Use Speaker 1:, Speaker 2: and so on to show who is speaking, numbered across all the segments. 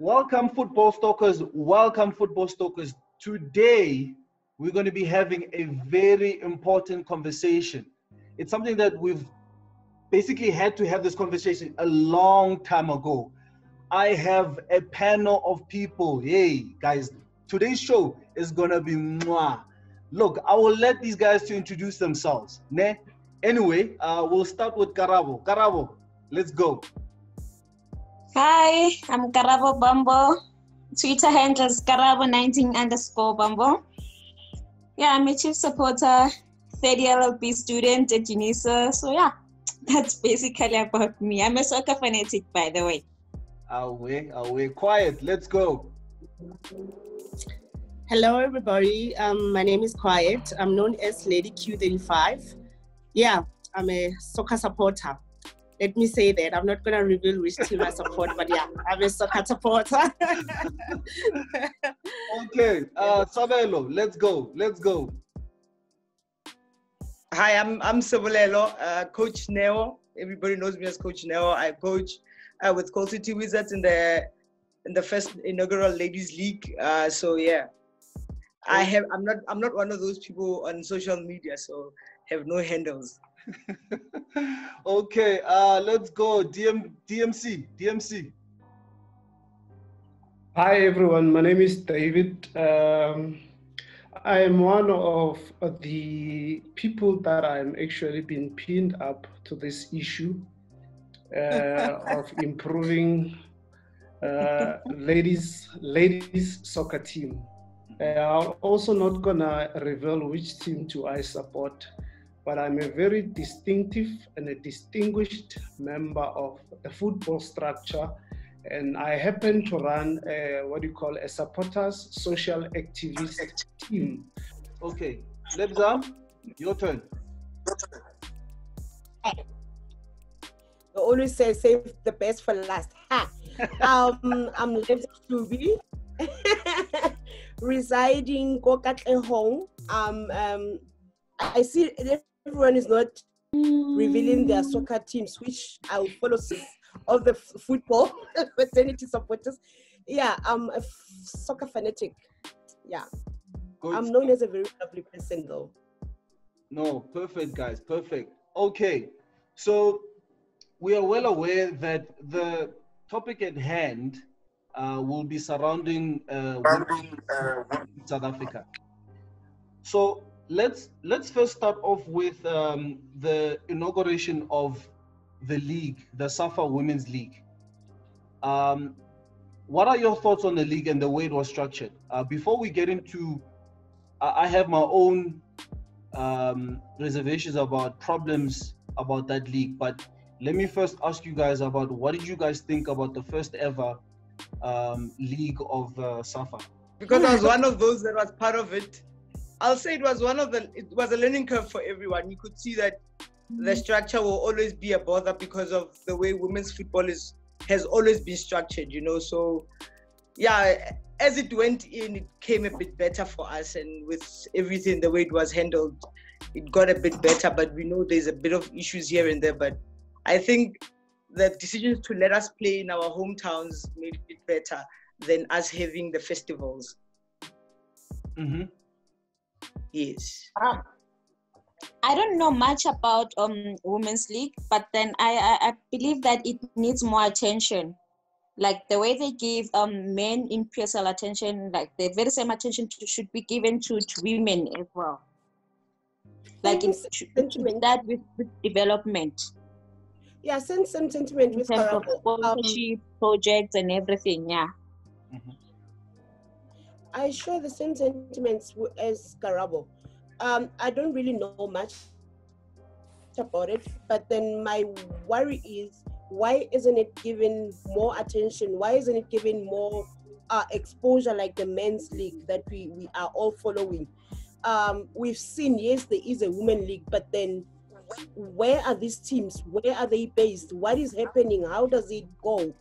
Speaker 1: Welcome, Football Stalkers. Welcome, Football Stalkers. Today, we're going to be having a very important conversation. It's something that we've basically had to have this conversation a long time ago. I have a panel of people. Hey, guys, today's show is going to be mwah. Look, I will let these guys to introduce themselves. Ne? Anyway, we'll start with Karabo. Karabo, let's go.
Speaker 2: Hi, I'm Karabo Bambo. Twitter handle is Karabo19_Bambo. Yeah, I'm a chief supporter, third year LLB student at UNISA. So yeah, that's basically about me. I'm a soccer fanatic, by the way.
Speaker 1: Away. Quiet, let's go.
Speaker 3: Hello, everybody. My name is Quiet. I'm known as Lady Q35. Yeah, I'm a soccer supporter. Let me say that. I'm not going to reveal which team I support, but yeah, I'm a soccer supporter.
Speaker 1: Okay, Sabelo, let's go.
Speaker 4: Hi, I'm Sabelo, Coach Neo. Everybody knows me as Coach Neo. I coach with Coal City Wizards in the first inaugural ladies league. So yeah, I'm not one of those people on social media, so have no handles.
Speaker 1: Okay, let's go. DMC.
Speaker 5: Hi everyone, my name is David. I am one of the people that I'm actually been pinned up to this issue of improving ladies soccer team. I'm also not gonna reveal which team do I support, but I'm a very distinctive and a distinguished member of the football structure, and I happen to run a supporters social activist team.
Speaker 1: Okay, Lebza, your turn.
Speaker 3: I always say save the best for last. I'm Lebza Tubi, residing Kokatlehong. I see everyone is not revealing their soccer teams, which I will follow all the football fraternity supporters. Yeah, I'm a soccer fanatic. Yeah. Good. I'm known as a very lovely person though.
Speaker 1: No, perfect guys, perfect. Okay, so we are well aware that the topic at hand will be surrounding South Africa. So let's first start off with the inauguration of the league, the SAFA Women's League. What are your thoughts on the league and the way it was structured? Before we get into, I have my own reservations about problems about that league, but let me first ask you guys about what did you guys think about the first ever league of SAFA?
Speaker 4: Because I was one of those that was part of it. I'll say it was a learning curve for everyone. You could see that the structure will always be a bother because of the way women's football has always been structured, you know. So yeah, as it went in, it came a bit better for us, and with everything, the way it was handled, it got a bit better, but we know there's a bit of issues here and there. But I think the decision to let us play in our hometowns made it better than us having the festivals.
Speaker 1: Mm-hmm.
Speaker 4: Yes.
Speaker 2: I don't know much about Women's League, but then I believe that it needs more attention. Like the way they give men in PSL attention, like the very same attention should be given to women as well. Like it should that with development.
Speaker 3: Yeah, same sentiment with Karabo.
Speaker 2: Sponsorship projects and everything, yeah.
Speaker 1: Mm-hmm.
Speaker 3: I share the same sentiments as Karabo. I don't really know much about it, but then my worry is, why isn't it given more attention? Why isn't it given more exposure like the men's league that we are all following? We've seen, yes, there is a women league, but then where are these teams? Where are they based? What is happening? How does it go?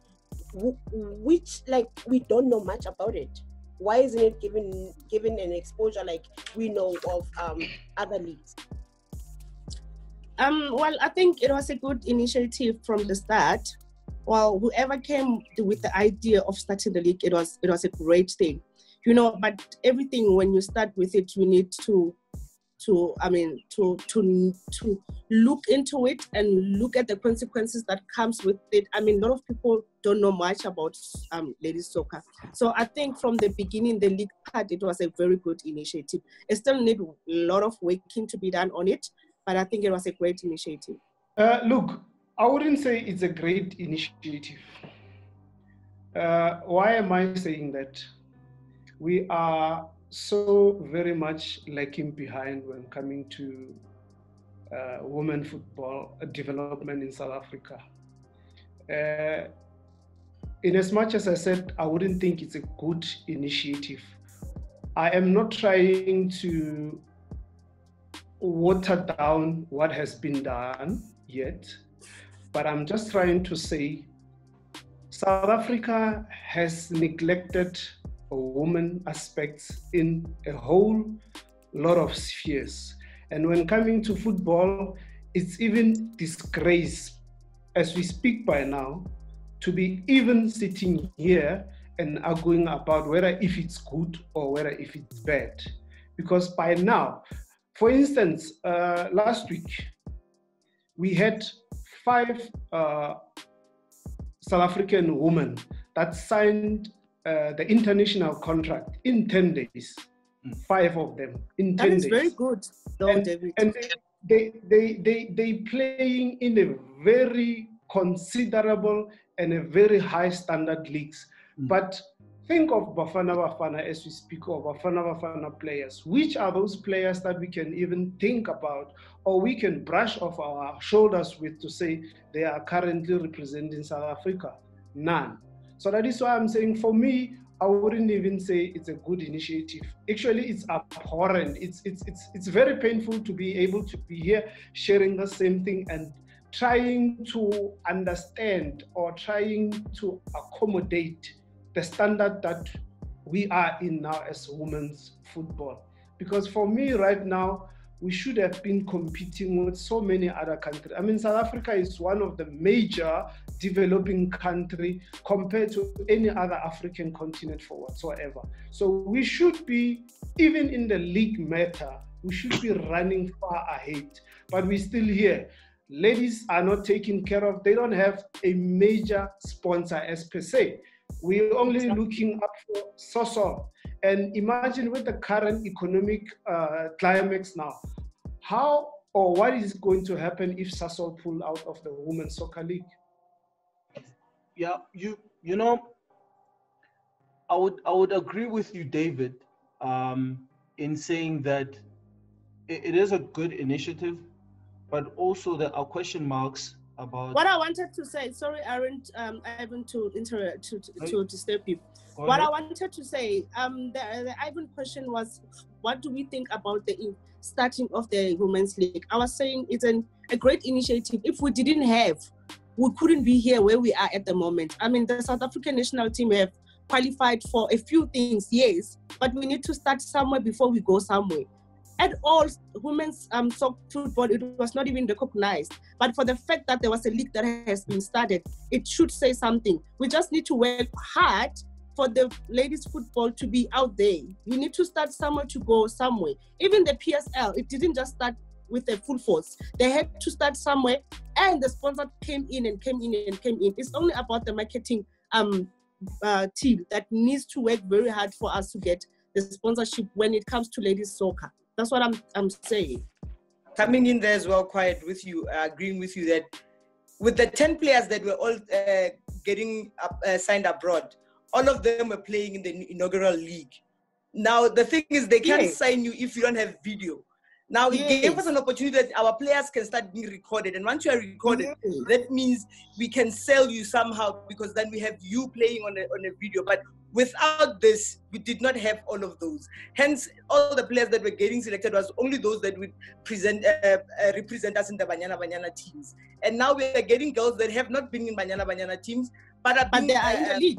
Speaker 3: Which, like, we don't know much about it. Why isn't it given an exposure like we know of other leagues?
Speaker 6: Well, I think it was a good initiative from the start.
Speaker 3: well, whoever came with the idea of starting the league, it was a great thing, you know. But everything, when you start with it, you need to look into it and look at the consequences that comes with it. I mean, a lot of people don't know much about ladies soccer. So I think from the beginning, the league part, it was a very good initiative. It still needs a lot of working to be done on it, but I think it was a great initiative.
Speaker 5: Look, I wouldn't say it's a great initiative. Why am I saying that? We are so very much lagging behind when coming to women football development in South Africa. In as much as I said, I wouldn't think it's a good initiative. I am not trying to water down what has been done yet, but I'm just trying to say South Africa has neglected women aspects in a whole lot of spheres. And when coming to football, it's even disgrace, as we speak by now, to be even sitting here and arguing about whether if it's good or whether if it's bad. Because by now, for instance, last week, we had 5 South African women that signed the international contract in 10 days. 5 of them in 10 days.
Speaker 3: That is very good, David.
Speaker 5: And they playing in a very considerable and a very high standard leagues. But think of Bafana as we speak of Bafana players. Which are those players that we can even think about or we can brush off our shoulders with to say they are currently representing South Africa? None. So that is why I'm saying, for me, I wouldn't even say it's a good initiative. Actually, it's abhorrent. It's very painful to be able to be here sharing the same thing and trying to understand or trying to accommodate the standard that we are in now as women's football. Because for me right now, we should have been competing with so many other countries. I mean, South Africa is one of the major developing countries compared to any other African continent for whatsoever. So we should be, even in the league matter, we should be running far ahead. But we're still here. Ladies are not taken care of. They don't have a major sponsor as per se. We're only looking up for SAFA. And imagine with the current economic climax now, how or what is going to happen if SAFA pull out of the Women's Soccer League?
Speaker 1: Yeah, you know, I would agree with you, David, in saying that it is a good initiative, but also there are question marks about
Speaker 3: what I wanted to say. Sorry, Aaron, Ivan, to disturb you. What I wanted to say, the Ivan question was, what do we think about the starting of the Women's League? I was saying it's a great initiative. If we didn't have, we couldn't be here where we are at the moment. I mean, the South African national team have qualified for a few things, yes, but we need to start somewhere before we go somewhere. At all, women's soccer football, it was not even recognized. But for the fact that there was a league that has been started, it should say something. We just need to work hard for the ladies football to be out there. We need to start somewhere to go somewhere. Even the PSL, it didn't just start with a full force. They had to start somewhere, and the sponsor came in. It's only about the marketing team that needs to work very hard for us to get the sponsorship when it comes to ladies soccer. That's what I'm saying.
Speaker 4: Coming in there as well, quiet with you, agreeing with you that with the 10 players that were all getting signed abroad, all of them were playing in the inaugural league. Now, the thing is, they can't sign you if you don't have video. Now, it gave us an opportunity that our players can start being recorded. And once you are recorded, that means we can sell you somehow, because then we have you playing on a video. But without this, we did not have all of those. Hence, all the players that were getting selected was only those that would represent us in the Banyana teams. And now we are getting girls that have not been in Banyana teams, but they are in the league.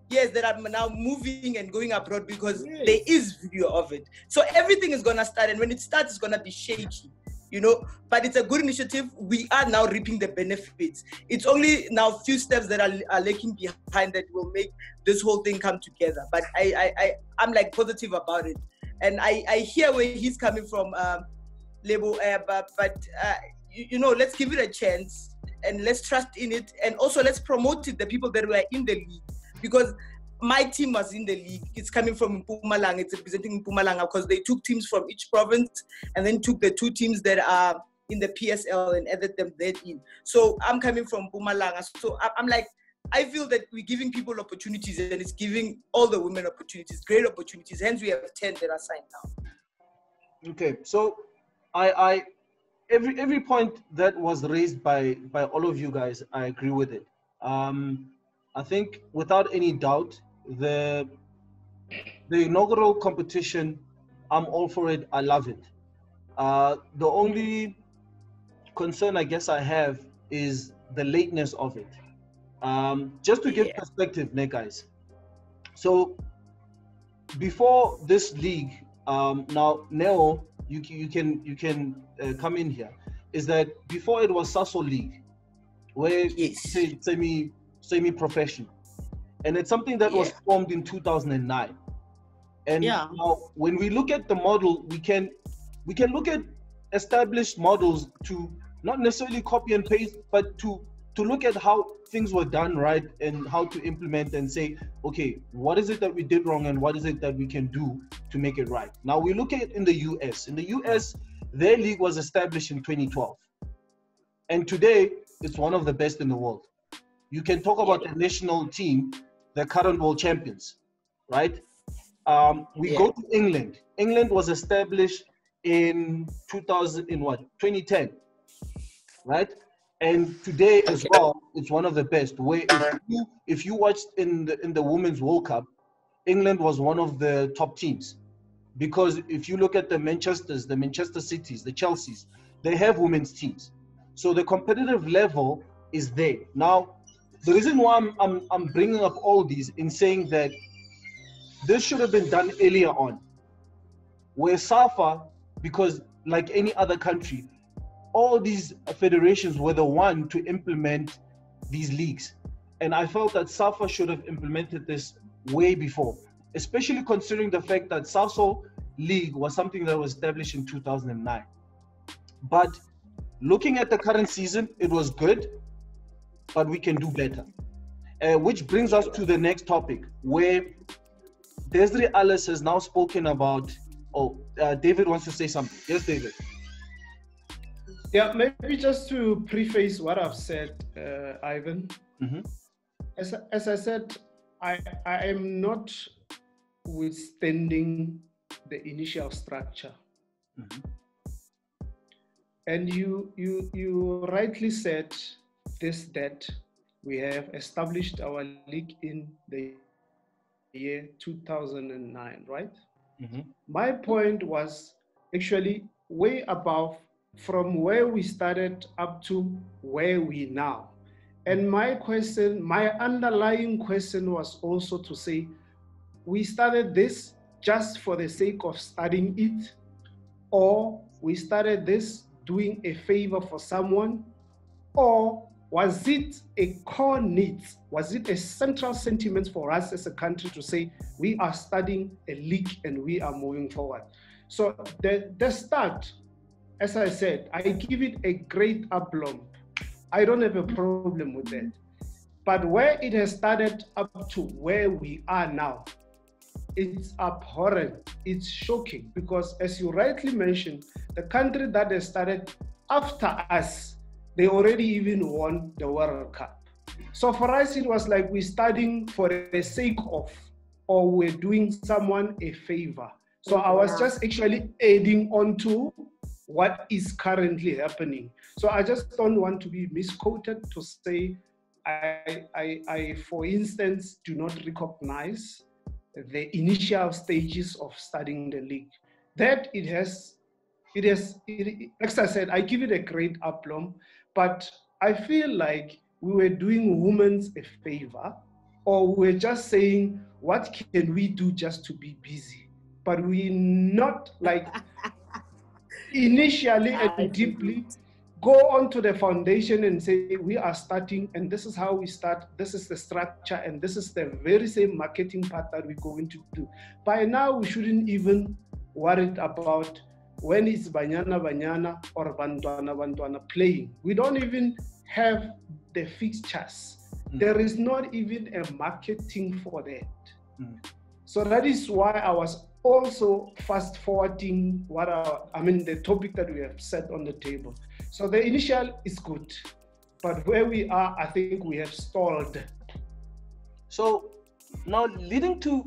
Speaker 4: Yes, that are now moving and going abroad because there is video of it. So everything is going to start, and when it starts, it's going to be shaky. you know, but it's a good initiative. We are now reaping the benefits. It's only now a few steps that are lacking behind that will make this whole thing come together. But I'm like positive about it. And I hear where he's coming from, Lebo, but you know, let's give it a chance and let's trust in it. And also let's promote it, the people that were in the league, because my team was in the league. It's coming from Mpumalanga. It's representing Mpumalanga because they took teams from each province and then took the 2 teams that are in the PSL and added them there in. So I'm coming from Mpumalanga. So I'm like, I feel that we're giving people opportunities and it's giving all the women opportunities, great opportunities. Hence, we have 10 that are signed now.
Speaker 1: Okay, so every point that was raised by all of you guys, I agree with it. I think without any doubt, the inaugural competition, I'm all for it. I love it. The only concern I guess I have is the lateness of it. Just to give perspective, guys. So before this league, now Neo, you can come in here. Is that before it was SASO League, where semi-professional, and it's something that was formed in 2009. And now, when we look at the model, we can look at established models to not necessarily copy and paste, but to look at how things were done right and how to implement and say, okay, what is it that we did wrong and what is it that we can do to make it right? Now we look at it in the US. In the US, their league was established in 2012, and today it's one of the best in the world. You can talk about the national team, the current world champions, right? We go to England. England was established in 2010, right? And today as well, it's one of the best. Where if you watched in the Women's World Cup, England was one of the top teams, because if you look at the Manchesters, the Manchester Cities, the Chelseas, they have women's teams. So the competitive level is there. Now, the reason why I'm bringing up all these in saying that this should have been done earlier on, where SAFA, because like any other country, all these federations were the one to implement these leagues. And I felt that SAFA should have implemented this way before, especially considering the fact that SASO League was something that was established in 2009. But looking at the current season, it was good, but we can do better. Which brings us to the next topic, where Desiree Alice has now spoken about, David wants to say something. Yes, David.
Speaker 5: Yeah, maybe just to preface what I've said, Ivan.
Speaker 1: Mm-hmm.
Speaker 5: As I said, I am not withstanding the initial structure.
Speaker 1: Mm-hmm.
Speaker 5: And you rightly said this, that we have established our league in the year 2009, right?
Speaker 1: Mm-hmm.
Speaker 5: My point was actually way above from where we started up to where we now. And my underlying question was also to say, we started this just for the sake of studying it, or we started this doing a favor for someone, or was it a core need? Was it a central sentiment for us as a country to say, we are studying a league and we are moving forward? So the start, as I said, I give it a great aplomb. I don't have a problem with that. But where it has started up to where we are now, it's abhorrent, it's shocking, because as you rightly mentioned, the country that has started after us, they already even won the World Cup. So for us, it was like we're studying for the sake of, or we're doing someone a favor. So I was just actually adding on to what is currently happening. So I just don't want to be misquoted to say, I for instance, do not recognize the initial stages of studying the league. That it has, as I said, I give it a great aplomb, but I feel like we were doing women a favor, or we're just saying, what can we do just to be busy? But we're not like, initially and deeply go onto the foundation and say, we are starting, and this is how we start, this is the structure, and this is the very same marketing part that we're going to do. By now, we shouldn't even worry about when it's Banyana or Bantwana playing. We don't even have the fixtures. There is not even a marketing for that. So that is why I was also fast forwarding the topic that we have set on the table. So the initial is good, but where we are, I think we have stalled.
Speaker 1: So now leading to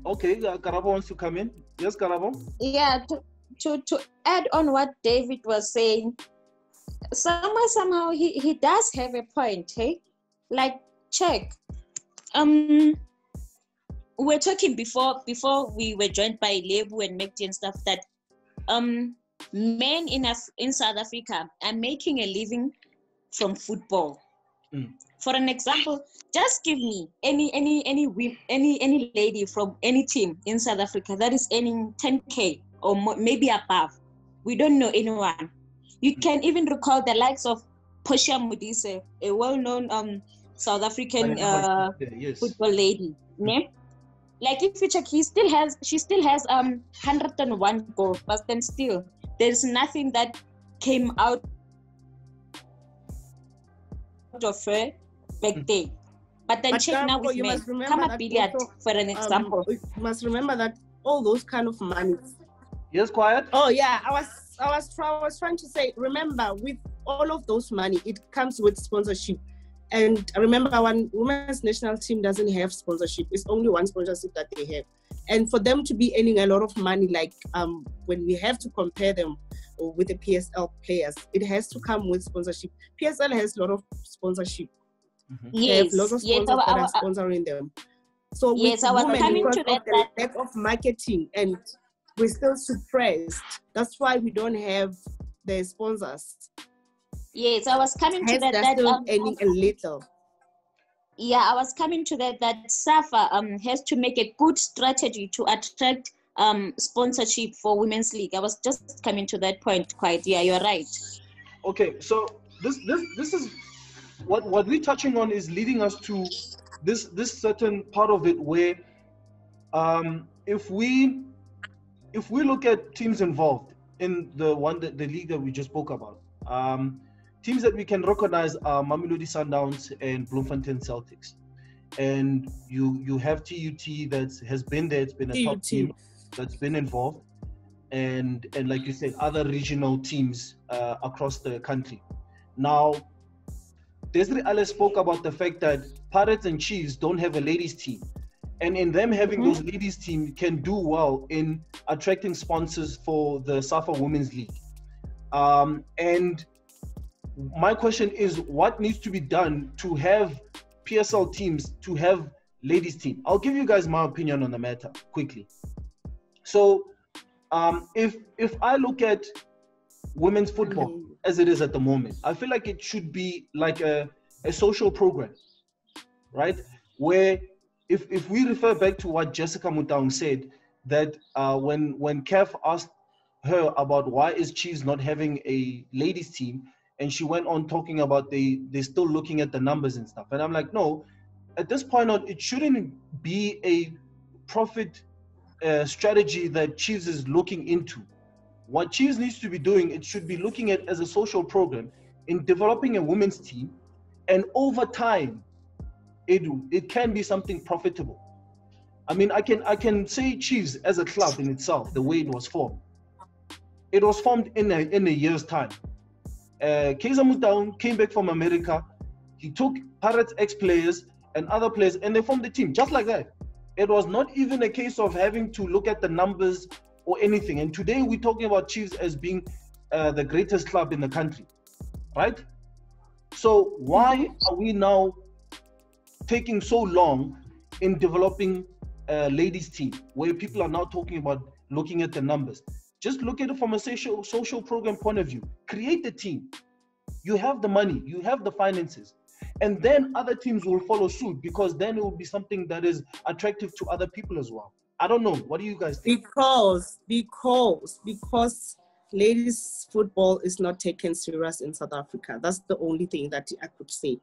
Speaker 1: okay, Karabo wants to come in. Yes, Karabo?
Speaker 2: Yeah, to add on what David was saying, somehow he does have a point, hey? Like, check. We're talking before we were joined by Lebo and Mekti and stuff that men in South Africa are making a living from football. For an example, just give me any lady from any team in South Africa that is earning 10K or more, maybe above. We don't know anyone. You can even recall the likes of Portia Modise, a well-known South African football lady. Yeah? Like if you check, she still has 101 goals, but then still there's nothing that came out of her back then. But then check now with men. Come up billiard for an example.
Speaker 3: You must remember that all those kind of money.
Speaker 1: Yes, quiet.
Speaker 3: Oh yeah, I was trying to say, remember, with all of those money, it comes with sponsorship. And remember, one women's national team doesn't have sponsorship. It's only one sponsorship that they have. And for them to be earning a lot of money, like when we have to compare them with the PSL players, it has to come with sponsorship. PSL has a lot of sponsorship. They have lots of sponsors that are sponsoring them. So with women, because of the lack of marketing, and we're still suppressed. That's why we don't have the sponsors.
Speaker 2: Yes, I was coming to that.
Speaker 3: Still earning a little.
Speaker 2: Yeah, I was coming to that SAFA has to make a good strategy to attract sponsorship for Women's League. I was just coming to that point quite. Yeah, you're right.
Speaker 1: Okay, so this is what we're touching on is leading us to this certain part of it where if we look at teams involved in the league that we just spoke about, teams that we can recognize are Mamelodi Sundowns and Bloemfontein Celtics, and you have TUT that has been there. It's been a top team that's been involved, and like you said, other regional teams across the country. Now, Desiree Alice spoke about the fact that Pirates and Chiefs don't have a ladies team, and in them having those ladies team can do well in attracting sponsors for the SAFA Women's League. And my question is, what needs to be done to have PSL teams to have ladies team? I'll give you guys my opinion on the matter quickly. So if I look at women's football as it is at the moment, I feel like it should be like a social program, right? Where if we refer back to what Jessica Mutaung said, that when CAF asked her about why is Chiefs not having a ladies team, and she went on talking about they're still looking at the numbers and stuff. And I'm like, no, at this point on, it shouldn't be a profit strategy that Chiefs is looking into. What Chiefs needs to be doing, it should be looking at as a social program in developing a women's team, and over time, it can be something profitable. I mean, I can say Chiefs as a club in itself, the way it was formed. It was formed in a year's time. Kaizer Mutaung came back from America. He took Pirates ex-players and other players, and they formed the team just like that. It was not even a case of having to look at the numbers or anything. And today we're talking about Chiefs as being the greatest club in the country, right? So why are we now taking so long in developing a ladies team where people are now talking about looking at the numbers? Just look at it from a social program point of view. Create the team. You have the money, you have the finances, and then other teams will follow suit, because then it will be something that is attractive to other people as well. I don't know. What do you guys think?
Speaker 3: Because ladies football is not taken serious in South Africa. That's the only thing that I could say.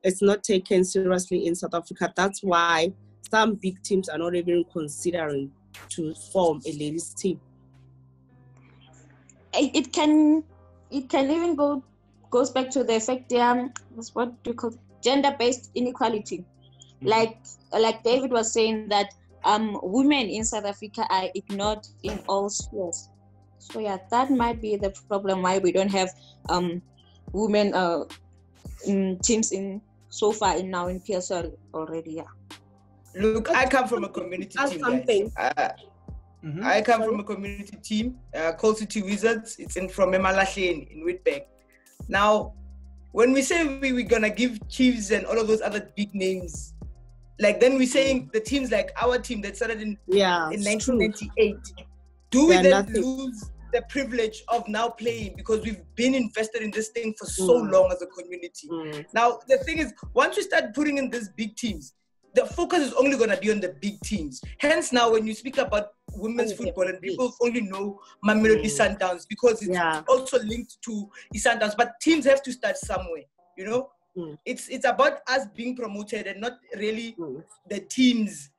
Speaker 3: It's not taken seriously in South Africa. That's why some big teams are not even considering to form a ladies team.
Speaker 2: It can even goes back to the effect, what do you call it? Gender-based inequality. Like David was saying that women in South Africa are ignored in all spheres. So yeah, that might be the problem why we don't have women teams in so far in PSL already. Yeah.
Speaker 4: Look, I come from a community team. I come from a community team called City Wizards. It's from Emalahleni in Witbank. Now, when we say we're gonna give Chiefs and all of those other big names, like then we're saying the teams like our team that started in 1998, do we then lose the privilege of now playing because we've been invested in this thing for so long as a community? Now, the thing is, once we start putting in these big teams, the focus is only going to be on the big teams. Hence, now when you speak about women's football and people only know Mamelodi Sundowns because it's also linked to the Sundowns, but teams have to start somewhere, you know? It's about us being promoted and not really the teams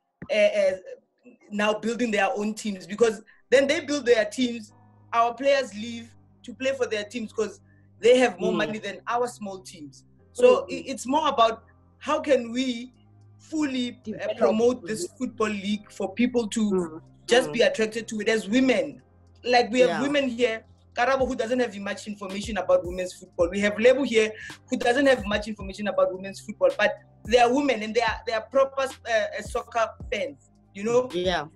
Speaker 4: now building their own teams, because then they build their teams, our players leave to play for their teams because they have more money than our small teams. So it's more about how can we fully promote this football league for people to just be attracted to it as women. Like we have women here, Karabo, who doesn't have much information about women's football. We have Lebo here, who doesn't have much information about women's football, but they are women and they are proper soccer fans. You know,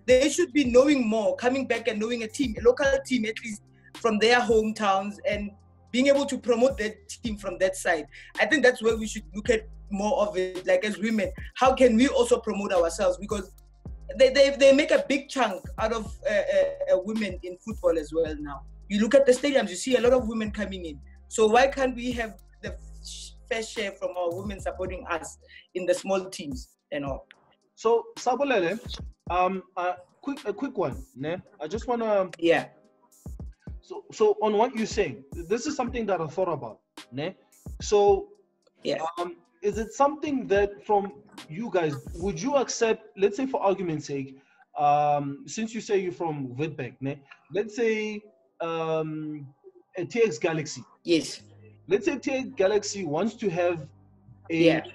Speaker 4: they should be knowing more, coming back and knowing a local team at least from their hometowns, and being able to promote that team from that side. I think that's where we should look at more of it. Like as women, how can we also promote ourselves? Because they make a big chunk out of women in football as well now. You look at the stadiums, you see a lot of women coming in. So why can't we have the fair share from our women supporting us in the small teams and all?
Speaker 1: So Sabolele, a quick one, ne? I just wanna So on what you're saying, this is something that I thought about, ne? So is it something that from you guys, would you accept, let's say for argument's sake, since you say you're from Witbank, ne? Let's say a TX Galaxy.
Speaker 4: Yes.
Speaker 1: Let's say TX Galaxy wants to have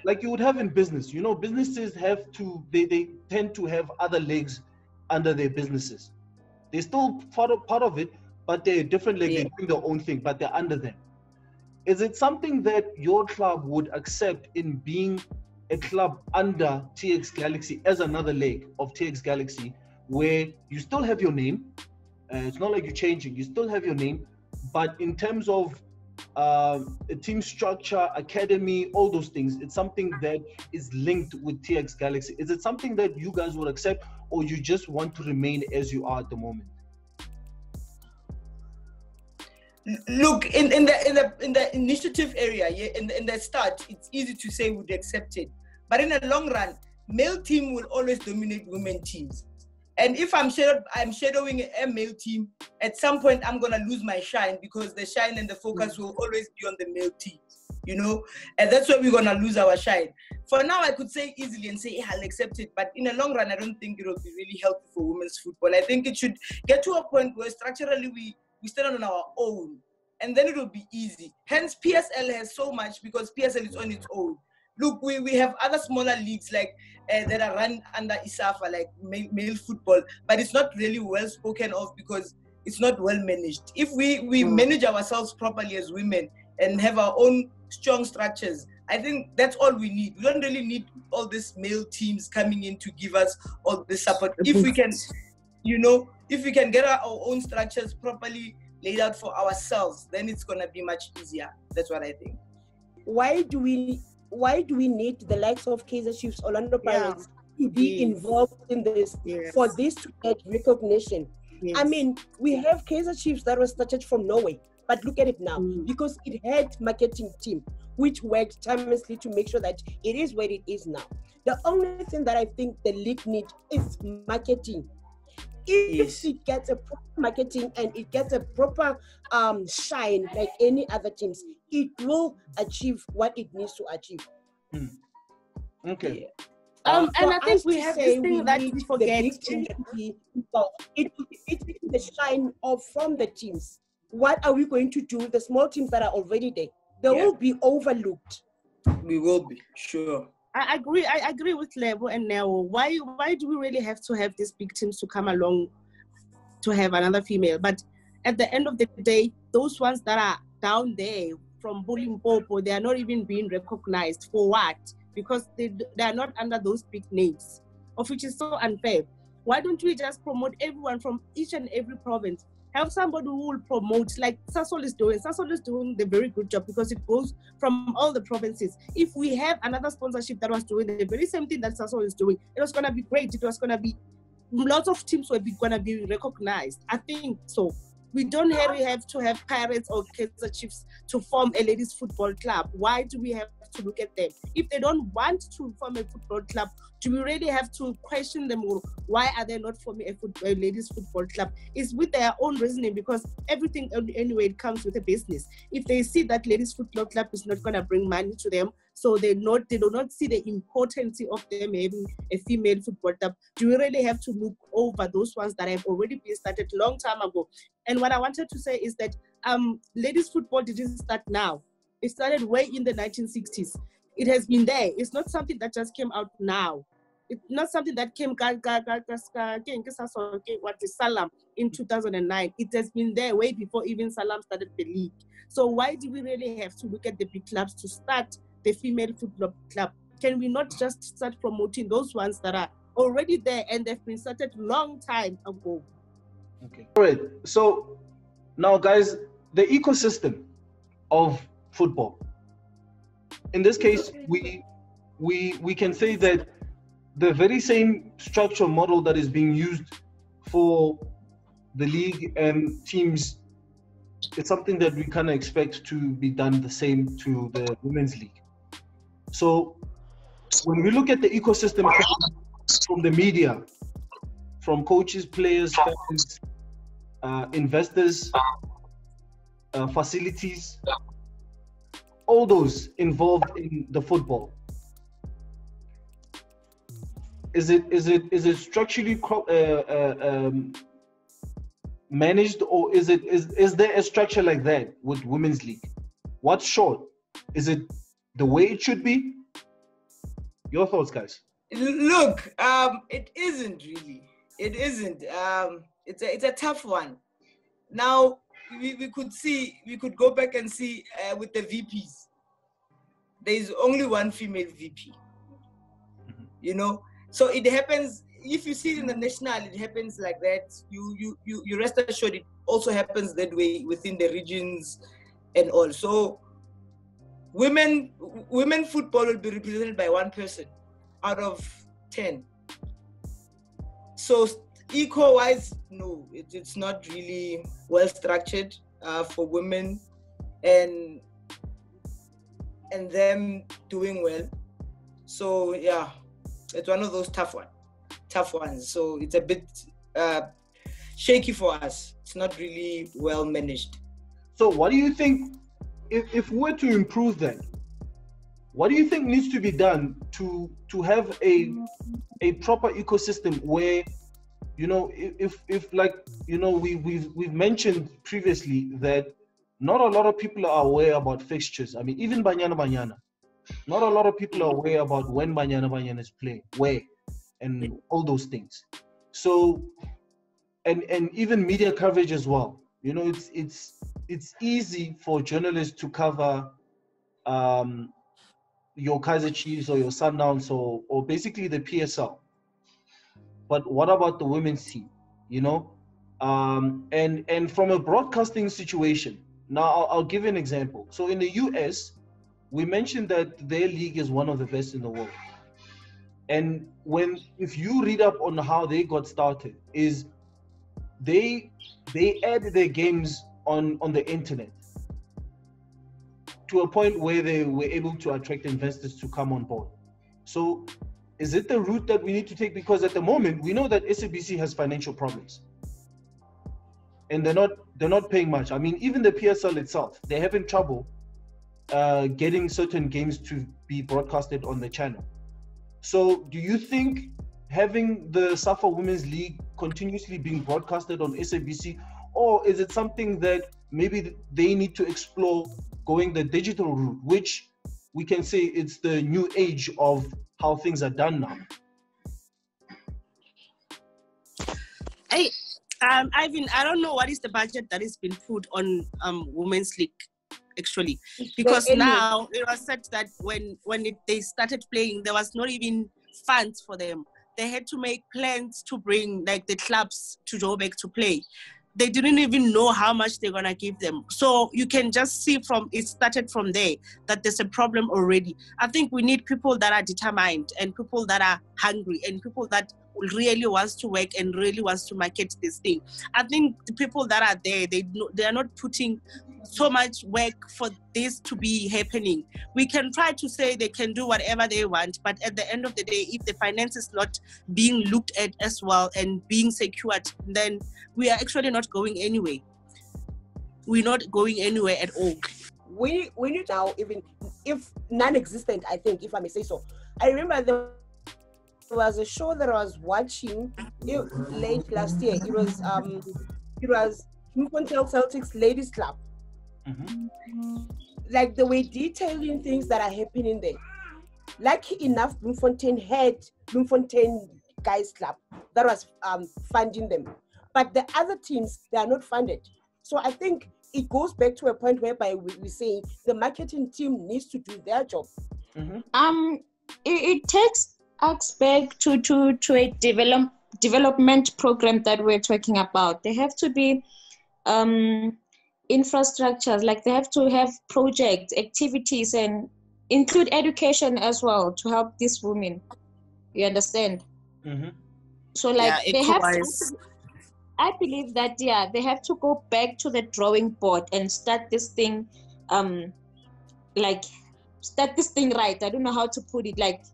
Speaker 1: like you would have in business, you know, businesses have to, they tend to have other legs under their businesses. They're still part of it, but they're a different leg, they're doing their own thing, but they're under them. Is it something that your club would accept in being a club under TX Galaxy as another leg of TX Galaxy, where you still have your name? It's not like you're changing, you still have your name, but in terms of team structure, academy, all those things, it's something that is linked with TX Galaxy. Is it something that you guys would accept, or you just want to remain as you are at the moment?
Speaker 4: Look, in the initiative area, in the start, it's easy to say we'd accept it, but in the long run, male team will always dominate women teams. And if I'm shadowing a male team, at some point I'm gonna lose my shine, because the shine and the focus will always be on the male teams, you know, and that's where we're gonna lose our shine. For now, I could say easily and say, I'll accept it, but in the long run, I don't think it will be really healthy for women's football. I think it should get to a point where structurally we stand on our own, and then it will be easy. Hence, PSL has so much, because PSL is on its own. Look, we have other smaller leagues like that are run under SAFA, like male football, but it's not really well spoken of because it's not well managed. If we manage ourselves properly as women and have our own strong structures, I think that's all we need. We don't really need all these male teams coming in to give us all this support. If we can, you know, if we can get our own structures properly laid out for ourselves, then it's gonna be much easier. That's what I think.
Speaker 3: Why do we need the likes of Kaizer Chiefs, Orlando Pirates to be involved in this, for this to get recognition? I mean, we have Kaizer Chiefs that was started from Norway, but look at it now, because it had marketing team which worked tirelessly to make sure that it is where it is now. The only thing that I think the league needs is marketing. If it gets a proper marketing and it gets a proper shine like any other teams, it will achieve what it needs to achieve.
Speaker 1: Okay.
Speaker 3: Yeah.
Speaker 6: And I think we have this thing that we forget.
Speaker 3: It will be the shine from the teams. What are we going to do with the small teams that are already there? They will be overlooked.
Speaker 4: We will be, sure.
Speaker 6: I agree with Lebo and Neo. Why do we really have to have these big teams to come along to have another female? But at the end of the day, those ones that are down there from Bulimpopo, they are not even being recognized. For what? Because they are not under those big names, of which is so unfair. Why don't we just promote everyone from each and every province? Have somebody who will promote, like Sasol is doing. Sasol is doing the very good job because it goes from all the provinces. If we have another sponsorship that was doing the very same thing that Sasol is doing, it was going to be great. It was going to be, lots of teams were going to be recognized. I think so. We don't really have to have Pirates or Kaizer Chiefs to form a ladies football club. Why do we have to look at them? If they don't want to form a football club, do we really have to question them? Why are they not forming a ladies football club? It's with their own reasoning, because everything, anyway, it comes with a business. If they see that ladies football club is not going to bring money to them, so they do not see the importance of them having a female football club, do we really have to look over those ones that have already been started a long time ago? And what I wanted to say is that ladies football didn't start now. It started way in the 1960s. It has been there. It's not something that just came out now. It's not something that came Salam in 2009. It has been there way before even Salam started the league. So why do we really have to look at the big clubs to start the female football club? Can we not just start promoting those ones that are already there and they've been started long time ago?
Speaker 1: Okay. All right. So now, guys, the ecosystem of football. In this case, we can say that the very same structure model that is being used for the league and teams, it's something that we kind of expect to be done the same to the women's league. So when we look at the ecosystem from the media, from coaches, players, fans, investors, facilities, all those involved in the football, is it structurally managed, or is there a structure like that with women's league? What's short? Is it the way it should be? Your thoughts, guys?
Speaker 4: Look, it isn't really. It isn't. It's a tough one. Now we could go back and see with the VPs. There is only one female VP. You know, so it happens. If you see it in the national, it happens like that. You rest assured it also happens that way within the regions and all. So women football will be represented by one person out of 10. So eco-wise, no, it's not really well structured for women and them doing well. So yeah, it's one of those tough ones. So it's a bit shaky for us. It's not really well managed.
Speaker 1: So what do you think, if we're to improve that, what do you think needs to be done to have a proper ecosystem where, you know, if like, you know, we've mentioned previously that not a lot of people are aware about fixtures. I mean, even Banyana, not a lot of people are aware about when Banyana is playing, where, and all those things. So, and even media coverage as well. You know, it's easy for journalists to cover your Kaizer Chiefs or your Sundowns or basically the PSL. But what about the women's team? You know, and from a broadcasting situation. Now I'll give you an example. So in the US, we mentioned that their league is one of the best in the world. And if you read up on how they got started, is they added their games on the internet to a point where they were able to attract investors to come on board. So Is it the route that we need to take? Because at the moment, we know that SABC has financial problems. And they're not paying much. I mean, even the PSL itself, they're having trouble getting certain games to be broadcasted on the channel. So do you think having the SAFA Women's League continuously being broadcasted on SABC, or is it something that maybe they need to explore going the digital route, which we can say it's the new age of how things are done now?
Speaker 6: Ivan, I don't know what is the budget that has been put on Women's League, actually, because now it was said that when they started playing, there was not even funds for them. They had to make plans to bring like the clubs to Joburg to play. They didn't even know how much they're gonna give them. So you can just see it started from there that there's a problem already. I think we need people that are determined and people that are hungry and people that really wants to work and really wants to market this thing. I think the people that are there, they are not putting so much work for this to be happening. We can try to say they can do whatever they want, but at the end of the day, if the finance is not being looked at as well and being secured, then we are actually not going anywhere. We're not going anywhere at all.
Speaker 3: We need now, even if non-existent, I think, if I may say so. I remember there was a show that I was watching late last year. It was Bloemfontein Celtics Ladies Club.
Speaker 1: Mm-hmm.
Speaker 3: Like they were detailing things that are happening there. Lucky enough, Bloemfontein had Bloemfontein Guys Club that was funding them. But the other teams, they are not funded. So I think it goes back to a point whereby we're saying the marketing team needs to do their job.
Speaker 2: Mm-hmm. It takes us back to a development program that we're talking about. There have to be infrastructures, like they have to have projects, activities, and include education as well to help these women. You understand?
Speaker 1: Mm-hmm.
Speaker 2: So like they have to, I believe that they have to go back to the drawing board and start this thing right. I don't know how to put it, like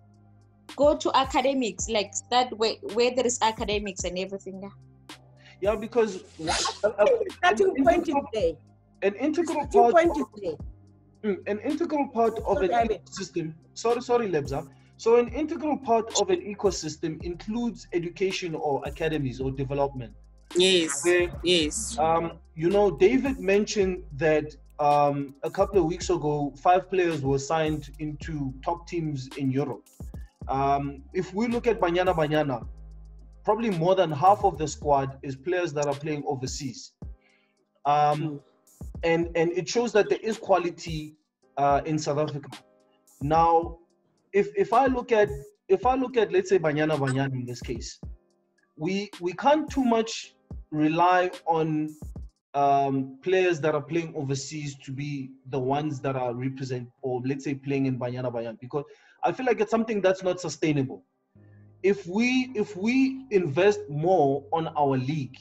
Speaker 2: go to academics, like start where there is academics and everything.
Speaker 1: Yeah, because
Speaker 3: starting point is there.
Speaker 1: An integral part of an ecosystem. Sorry, Lebza. So an integral part of an ecosystem includes education or academies or development.
Speaker 6: Yes.
Speaker 1: Where,
Speaker 6: yes.
Speaker 1: David mentioned that a couple of weeks ago, 5 players were signed into top teams in Europe. If we look at Banyana, probably more than half of the squad is players that are playing overseas. And it shows that there is quality in South Africa. Now, if I look at let's say Banyana in this case, we can't too much rely on players that are playing overseas to be the ones that are represent, or let's say playing in Banyana, because I feel like it's something that's not sustainable. If we invest more on our league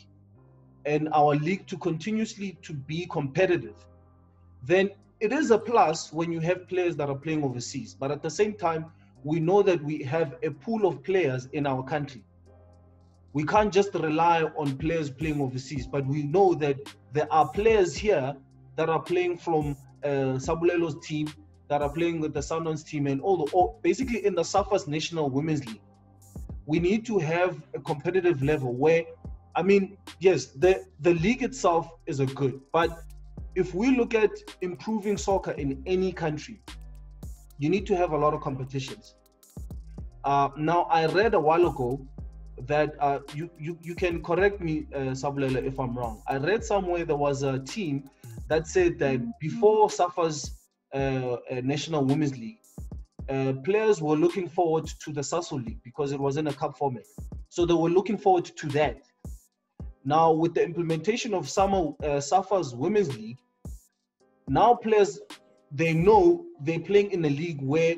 Speaker 1: and our league to continuously to be competitive, then it is a plus when you have players that are playing overseas. But at the same time, we know that we have a pool of players in our country. We can't just rely on players playing overseas, but we know that there are players here that are playing from Sabulelo's team, that are playing with the Sundowns team, and basically in the SAFA's National Women's League. We need to have a competitive level where, I mean, yes, the league itself is a good, but if we look at improving soccer in any country, you need to have a lot of competitions. Now, I read a while ago that you can correct me, Sabulela, if I'm wrong. I read somewhere there was a team that said that before SAFA's National Women's League, players were looking forward to the Sasol League because it was in a cup format. So they were looking forward to that. Now, with the implementation of SAFA's Women's League, now players, they know they're playing in a league where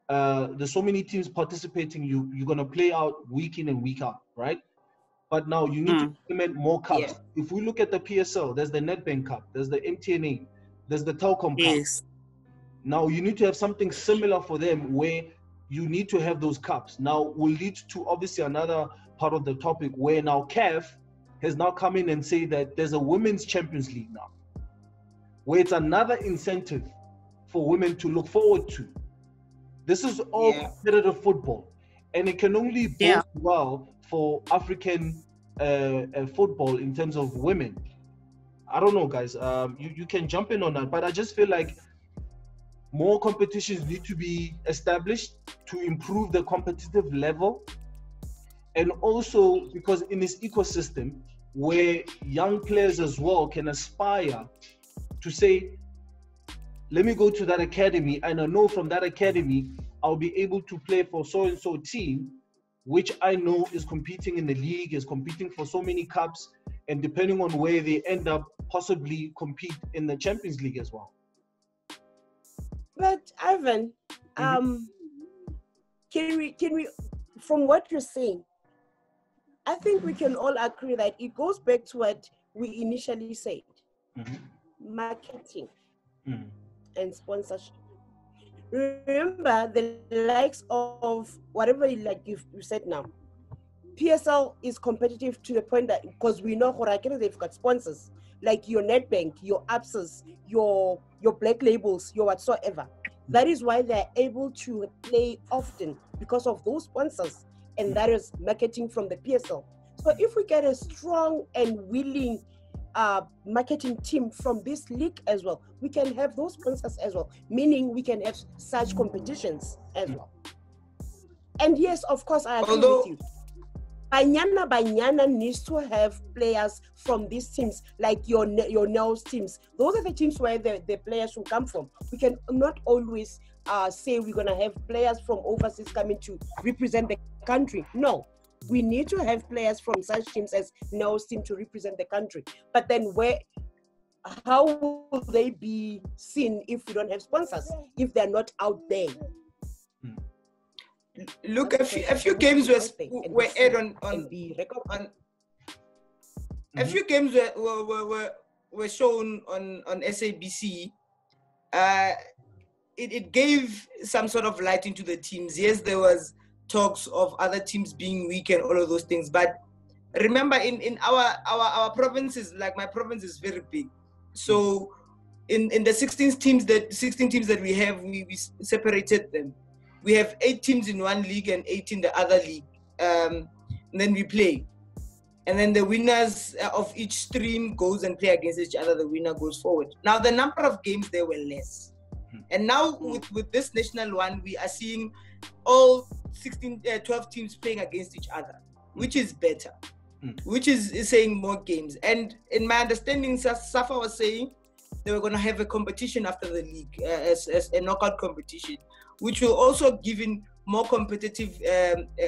Speaker 1: there's so many teams participating, you're going to play out week in and week out, right? But now you need to implement more cups. Yeah. If we look at the PSL, there's the Nedbank Cup, there's the MTNA, there's the Telkom Cup. Now you need to have something similar for them where you need to have those cups. Now, will lead to obviously another part of the topic where now CAF has now come in and say that there's a women's Champions League now, where it's another incentive for women to look forward to. This is all competitive football, and it can only bode well for African football in terms of women. I don't know, guys. You can jump in on that, but I just feel like more competitions need to be established to improve the competitive level, and also because in this ecosystem where young players as well can aspire to say, let me go to that academy, and I know from that academy I'll be able to play for so-and-so team, which I know is competing in the league, is competing for so many cups, and depending on where they end up, possibly compete in the Champions League as well.
Speaker 3: But Ivan, can we, from what you're saying, I think we can all agree that it goes back to what we initially said, marketing and sponsorship. Remember, the likes of whatever like you said now, PSL is competitive to the point that, because we know they've got sponsors like your Netbank, your Absas, your Black Labels, your whatsoever. That is why they're able to play often, because of those sponsors, and that is marketing from the PSL. So if we get a strong and willing marketing team from this league as well, we can have those sponsors as well, meaning we can have such competitions as well. And yes, of course, I agree with you. Banyana needs to have players from these teams, like your NEL's teams. Those are the teams where the players will come from. We can not always say we're going to have players from overseas coming to represent the country. No, we need to have players from such teams as NEL's team to represent the country. But then how will they be seen if we don't have sponsors, if they're not out there?
Speaker 4: Look, a few games were aired on a few games were shown on SABC. It gave some sort of light into the teams. Yes, there was talks of other teams being weak and all of those things. But remember, in our provinces, like my province is very big. So in the 16 teams that we have, we separated them. We have 8 teams in one league and 8 in the other league. And then we play. And then the winners of each stream goes and play against each other. The winner goes forward. Now, the number of games there were less. And now with this national one, we are seeing all 12 teams playing against each other, which is better, which is saying more games. And in my understanding, SAFA was saying they were going to have a competition after the league, as a knockout competition, which will also give in more competitive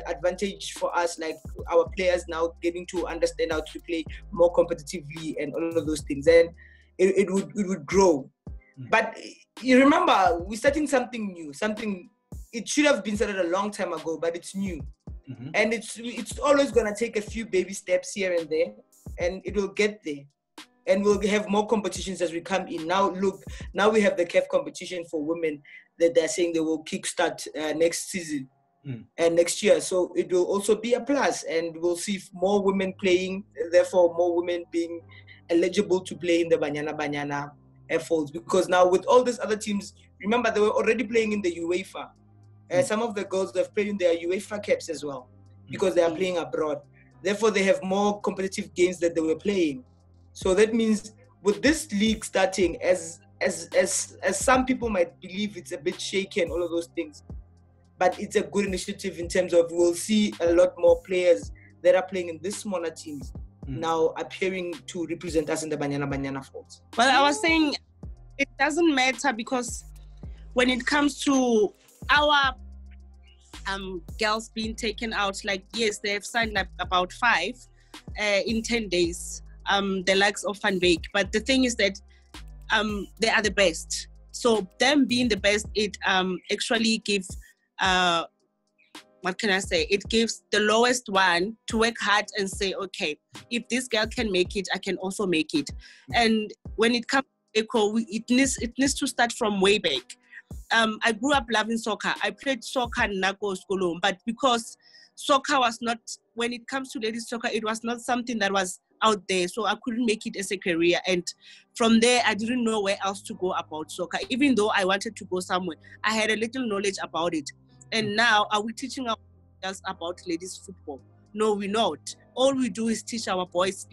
Speaker 4: advantage for us, like our players now getting to understand how to play more competitively and all of those things. And it would grow. But you remember, we're starting something new, it should have been started a long time ago, but it's new. And it's always going to take a few baby steps here and there, and it will get there. And we'll have more competitions as we come in. Now, look, now we have the CAF competition for women that they're saying they will kickstart next season and next year. So it will also be a plus, and we'll see more women playing, therefore more women being eligible to play in the Banyana folds. Because now with all these other teams, remember, they were already playing in the UEFA. Some of the girls have played in their UEFA caps as well, because they are playing abroad. Therefore, they have more competitive games that they were playing. So that means with this league starting, as some people might believe it's a bit shaky and all of those things, but it's a good initiative in terms of we'll see a lot more players that are playing in these smaller teams now appearing to represent us in the Banyana folds.
Speaker 6: Well, I was saying it doesn't matter, because when it comes to our girls being taken out, like, yes, they have signed up about 5 in 10 days. The likes of Van Beek, but the thing is that they are the best. So them being the best, it actually gives what can I say? It gives the lowest one to work hard and say, okay, if this girl can make it, I can also make it. And when it comes to ECHO, it needs to start from way back. I grew up loving soccer. I played soccer in Nako School, but because soccer was not, when it comes to ladies soccer, it was not something that was out there, so I couldn't make it as a career. And from there, I didn't know where else to go about soccer. Even though I wanted to go somewhere, I had a little knowledge about it. And now, are we teaching our girls about ladies football? No, we're not. All we do is teach our boys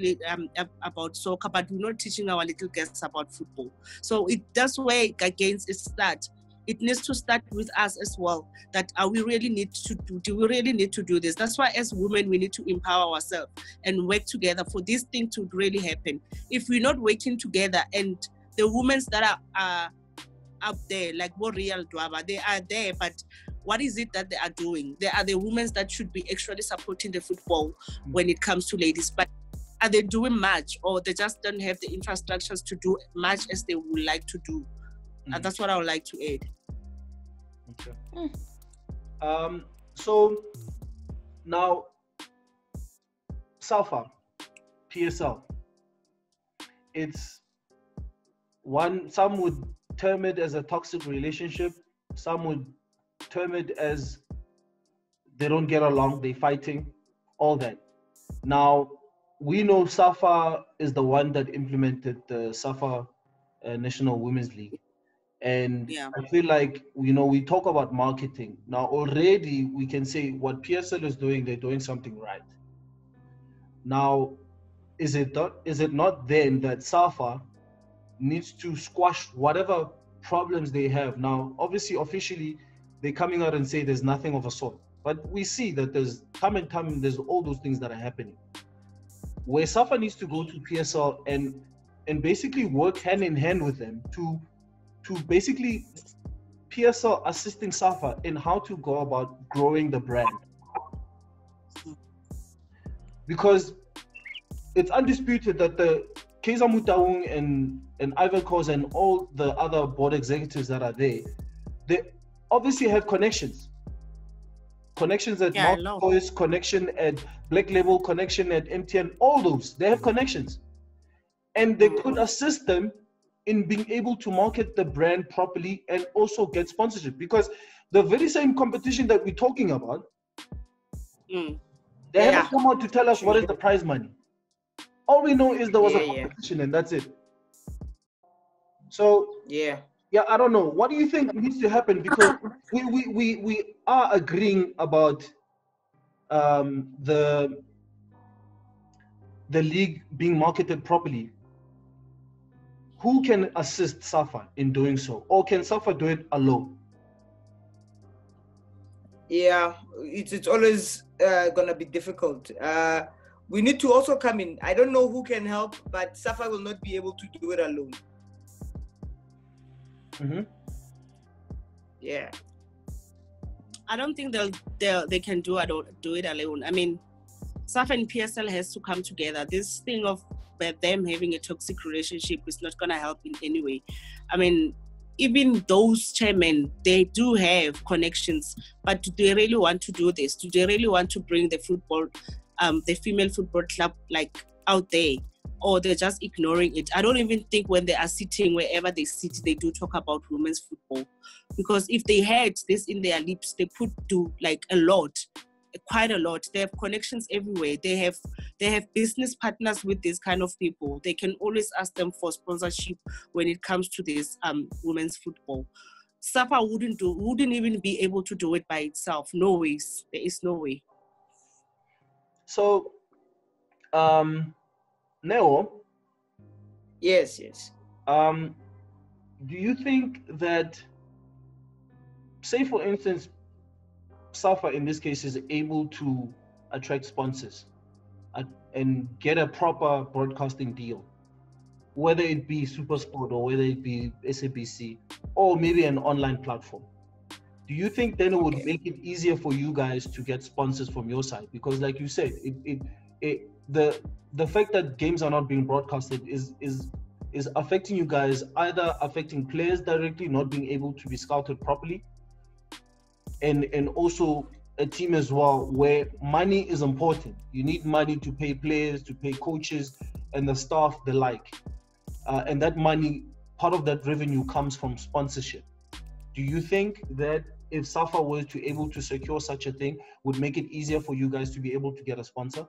Speaker 6: about soccer, but we're not teaching our little girls about football. So that's where against it starts. It needs to start with us as well. That we really need to do we really need to do this? That's why as women we need to empower ourselves and work together for this thing to really happen. If we're not working together, and the women that are up there, like Boreal Dwaba, they are there, but what is it that they are doing? They are the women that should be actually supporting the football when it comes to ladies. But are they doing much, or they just don't have the infrastructures to do much as they would like to do? And that's what I would like to add.
Speaker 1: Okay. So now, SAFA, PSL, it's one, some would term it as a toxic relationship. Some would term it as they don't get along, they fighting, all that. Now, we know SAFA is the one that implemented the SAFA National Women's League. And I feel like, we talk about marketing. Now, already we can say what PSL is doing, they're doing something right. Now, is it not then that SAFA needs to squash whatever problems they have? Now, obviously, officially, they're coming out and say there's nothing of a sort. But we see that there's there's all those things that are happening. Where SAFA needs to go to PSL and basically work hand in hand with them to basically PSL assisting SAFA in how to go about growing the brand. Because it's undisputed that the Kaiser Mutaung and Ivan Kos and all the other board executives that are there, they obviously have connections. Connections at Mount Voice, connection at Black Label, connection at MTN, all those, they have connections. And they could assist them in being able to market the brand properly and also get sponsorship. Because the very same competition that we're talking about, they haven't come out to tell us what is the prize money. All we know is there was a competition and that's it. So, I don't know. What do you think needs to happen? Because we are agreeing about the league being marketed properly. Who can assist SAFA in doing so? Or can SAFA do it alone?
Speaker 4: Yeah, it's always going to be difficult. We need to also come in. I don't know who can help, but SAFA will not be able to do it alone. Yeah.
Speaker 6: I don't think they can do it alone. I mean, SAFA and PSL has to come together. This thing of them having a toxic relationship is not going to help in any way. I mean, even those chairmen, they do have connections, but do they really want to do this? Do they really want to bring the football, the female football club, like out there? Or they're just ignoring it? I don't even think when they are sitting, wherever they sit, they do talk about women's football. Because if they had this in their lips, they could do like quite a lot. They have connections everywhere. They have business partners with these kind of people. They can always ask them for sponsorship when it comes to this women's football. SAFA wouldn't even be able to do it by itself. No ways. There is no way.
Speaker 1: So, Neo?
Speaker 4: Yes.
Speaker 1: Do you think that, say for instance, SAFA in this case is able to attract sponsors and get a proper broadcasting deal, whether it be SuperSport or whether it be SABC or maybe an online platform? Do you think then it would make it easier for you guys to get sponsors from your side? Because like you said, the fact that games are not being broadcasted is affecting you guys, either affecting players directly, not being able to be scouted properly, and also a team as well, where money is important. You need money to pay players, to pay coaches and the staff, the like. And that money, part of that revenue comes from sponsorship. Do do you think that if SAFA were to able to secure such a thing, would make it easier for you guys to be able to get a sponsor?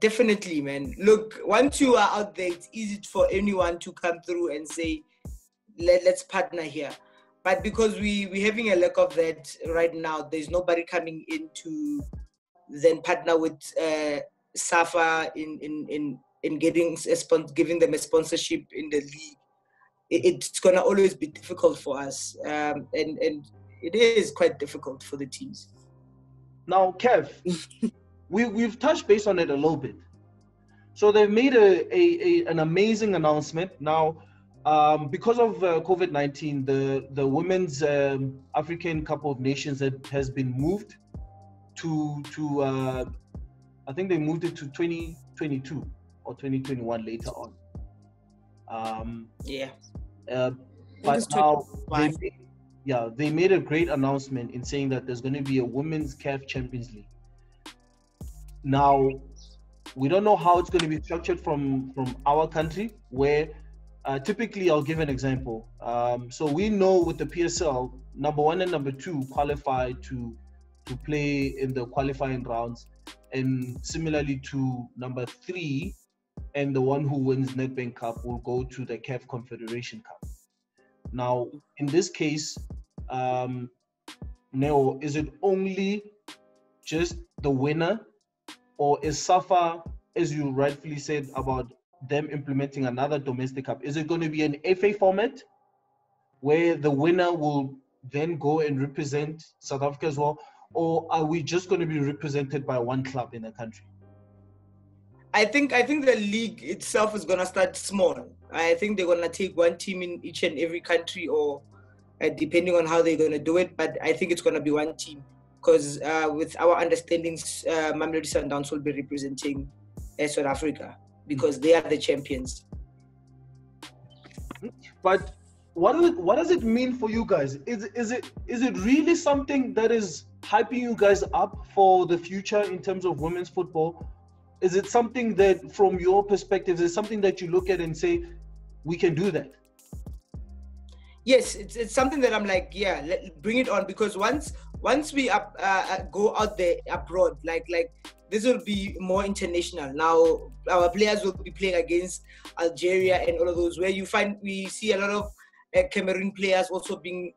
Speaker 4: Definitely, man. Look, once you are out there, it's easy for anyone to come through and say, let's partner here. But because we're having a lack of that right now, there's nobody coming in to then partner with SAFA in giving them a sponsorship in the league. It's gonna always be difficult for us, and it is quite difficult for the teams.
Speaker 1: Now, Kev, we've touched base on it a little bit. So they've made an amazing announcement. Now, because of COVID-19, the Women's African Cup of Nations has been moved to I think they moved it to 2022 or 2021 later on. But now they made a great announcement in saying that there's going to be a Women's CAF Champions League. Now, we don't know how it's going to be structured from our country, where typically, I'll give an example. So we know with the PSL, number 1 and number 2 qualify to play in the qualifying rounds, and similarly to number 3, and the one who wins Nedbank Cup will go to the CAF Confederation Cup. Now, in this case, Neo, is it only just the winner, or is SAFA, as you rightfully said about them implementing another domestic cup, is it going to be an FA format where the winner will then go and represent South Africa as well, or are we just going to be represented by one club in the country?
Speaker 4: I think the league itself is going to start small. I think they're going to take one team in each and every country, or depending on how they're going to do it, but I think it's going to be one team, because with our understandings, Mamelodi Sundowns will be representing South Africa, because they are the champions.
Speaker 1: But what does it mean for you guys? Is it really something that is hyping you guys up for the future in terms of women's football? Is it something that, from your perspective, is something that you look at and say, we can do that?
Speaker 4: Yes, it's something that I'm like, yeah, bring it on, because once we go out there abroad, like this will be more international. Now our players will be playing against Algeria and all of those, where we see a lot of Cameroon players also being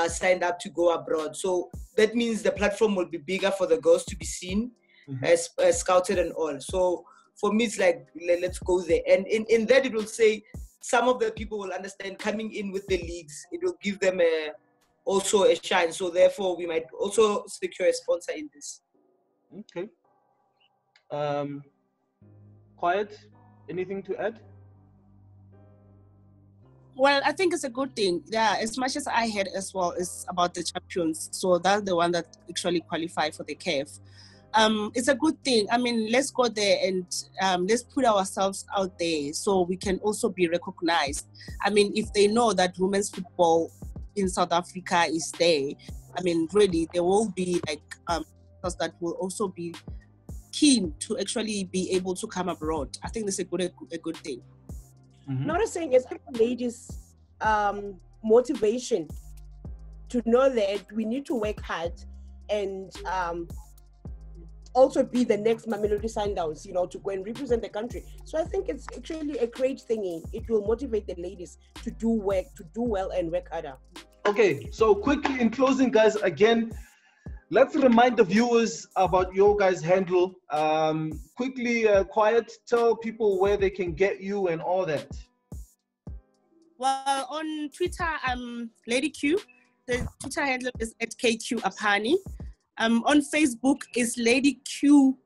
Speaker 4: signed up to go abroad. So that means the platform will be bigger for the girls to be seen, as scouted and all. So for me, it's like, let's go there. And in that, it will say some of the people will understand coming in with the leagues, it will give them also a shine. So therefore, we might also secure a sponsor in this.
Speaker 1: Okay. Quiet, anything to add?
Speaker 6: Well, I think it's a good thing. Yeah, as much as I heard as well is about the champions. So that's the one that actually qualify for the CAF. It's a good thing. I mean, let's go there and let's put ourselves out there so we can also be recognized. I mean, if they know that women's football in South Africa is there, I mean, really, there will be like that will also be keen to actually be able to come abroad. I think that's a good thing.
Speaker 3: Not saying it's ladies' motivation to know that we need to work hard and also be the next Mamelodi Sundowns, to go and represent the country. So I think it's actually a great thing. It will motivate the ladies to do well and work harder.
Speaker 1: Okay, so quickly in closing, guys, again, let's remind the viewers about your guys' handle. Quickly, Quiet, tell people where they can get you and all that.
Speaker 6: Well, on Twitter, I'm Lady Q. The Twitter handle is @KQApani. On Facebook is Lady Q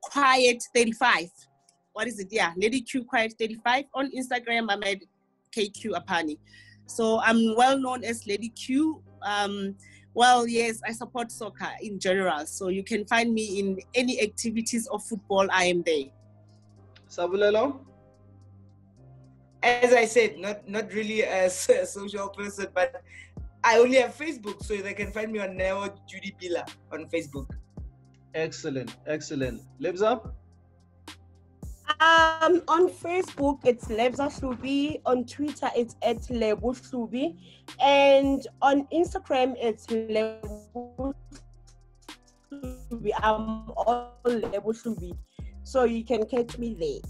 Speaker 6: Quiet 35. What is it? Yeah, Lady Q Quiet 35. On Instagram, I'm at KQ Apani. So I'm well known as Lady Q. Well, yes, I support soccer in general. So you can find me in any activities of football. I am there.
Speaker 1: Sabulelo?
Speaker 4: As I said, not really a social person, but I only have Facebook, so they can find me on Neo Judy Pila on Facebook.
Speaker 1: Excellent. Lebza?
Speaker 3: On Facebook, it's Lebza Hlubi. On Twitter, it's at Lebo Hlubi. And on Instagram, it's Lebo Hlubi. I'm all Lebo Hlubi. So you can catch me there.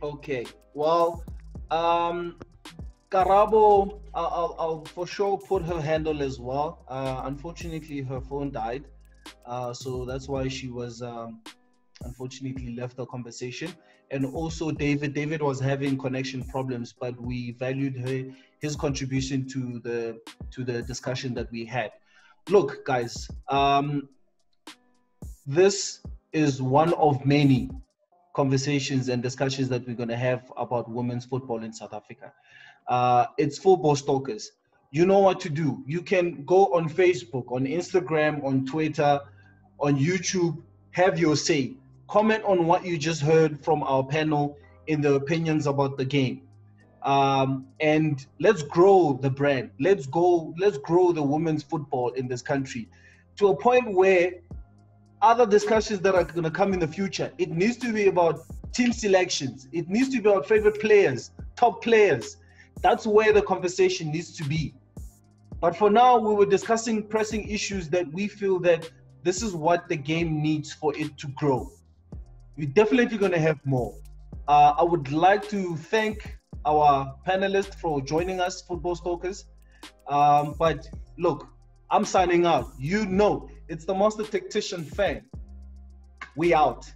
Speaker 1: Okay. Well, Karabo, I'll for sure put her handle as well. Unfortunately, her phone died. So that's why she was unfortunately left the conversation. And also David was having connection problems, but we valued his contribution to the discussion that we had. Look, guys, this is one of many conversations and discussions that we're going to have about women's football in South Africa. It's Football Stalkers. You know what to do. You can go on Facebook, on Instagram, on Twitter, on YouTube, have your say. Comment on what you just heard from our panel in the opinions about the game. And let's grow the brand. Let's grow the women's football in this country to a point where other discussions that are going to come in the future, it needs to be about team selections. It needs to be about favorite players, top players. That's where the conversation needs to be. But for now, we were discussing pressing issues that we feel that this is what the game needs for it to grow. We're definitely going to have more. I would like to thank our panelists for joining us, Football Stalkers. But look, I'm signing out. You know, it's the Master Tactician fan. We out.